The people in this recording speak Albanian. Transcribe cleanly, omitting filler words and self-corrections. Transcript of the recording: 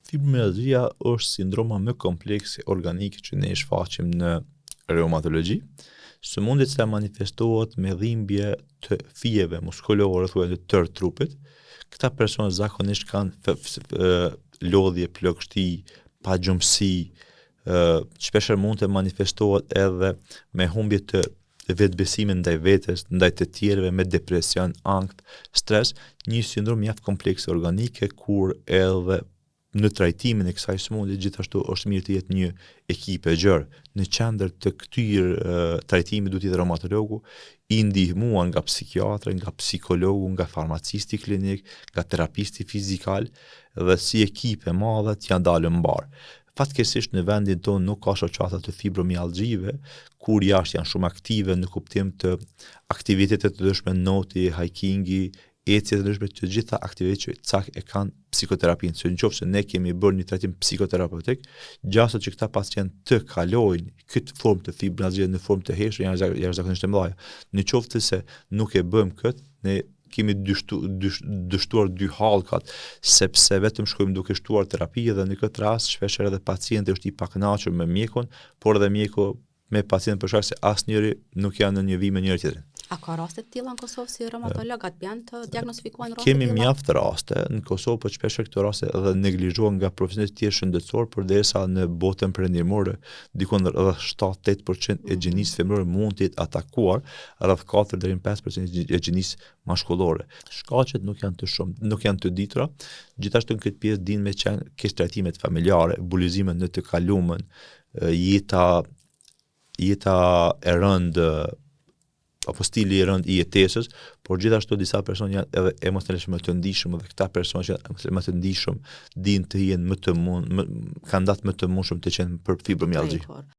Fibromialgjia është sindroma më komplekse organike që ne shfaqim në reumatologji. Sëmundje që manifestohet me dhimbje të fijeve muskulore thuaj të tërë trupit. Këta persona zakonisht kanë lodhje, plagështi, pagjumësi, shpeshherë mund të manifestohet edhe me humbje të vetbesimit ndaj vetes, ndaj të tjerëve, me depresion, ankth, stres, një sindrom mjaft komplekse organike kur edhe në trajtimin e kësaj sëmundje gjithashtu është mirë të jetë një ekip e gjerë. Në qendër të këtyre trajtimit duhet të jetë reumatologu i ndihmuar nga psikiatri, nga psikologu, nga farmacisti klinik, nga terapisti fizikal dhe si ekip e madhe të janë dalë mbar. Fatkeqësisht në vendin tonë nuk ka shoqata të fibromialgjive, kur jashtë janë shumë aktive në kuptim të aktivitetet të ndryshme, noti, hikingi, ecjet e ndryshme, të gjitha aktivitetet që cak e kanë psikoterapinë. Se nëse ne kemi bërë një trajtim psikoterapeutik, gjasat që këta pacient të kalojnë këtë formë të fibromialgjie në formë të heshtur janë jashtëzakonisht të mëdha. Në qoftë se nuk e bëjmë këtë, ne kemi dështuar dy hallkat, sepse vetëm shkojmë duke shtuar terapi dhe në këtë rast shpeshherë edhe pacienti është i pakënaqur me mjekun, por edhe mjeku me pacientin për shkak se asnjëri nuk janë në një vim me njëri tjetrin. A ka raste të tilla në Kosovë si reumatolog atë janë të diagnostifikojnë raste? Kemi mjaft raste në Kosovë, por shpeshherë këto raste edhe neglizhohen nga profesionistë të tjerë shëndetësor, përderisa në botën perëndimore diku rreth 7-8% e gjinisë femërore mund të jetë atakuar, rreth 4 deri në 5% e gjinisë mashkullore. Shkaqet nuk janë të shumë, nuk janë të ditura. Gjithashtu në këtë pjesë dinë me qenë keq trajtimet familjare, bulizime në të kaluamën, jeta e rëndë apo stili i rënd i jetesës, por gjithashtu disa persona janë edhe emocionalisht më të ndihshëm dhe këta persona që janë më të ndihshëm dinë të jenë më të mund, kandidat më të mundshëm të qenë për fibromialgji.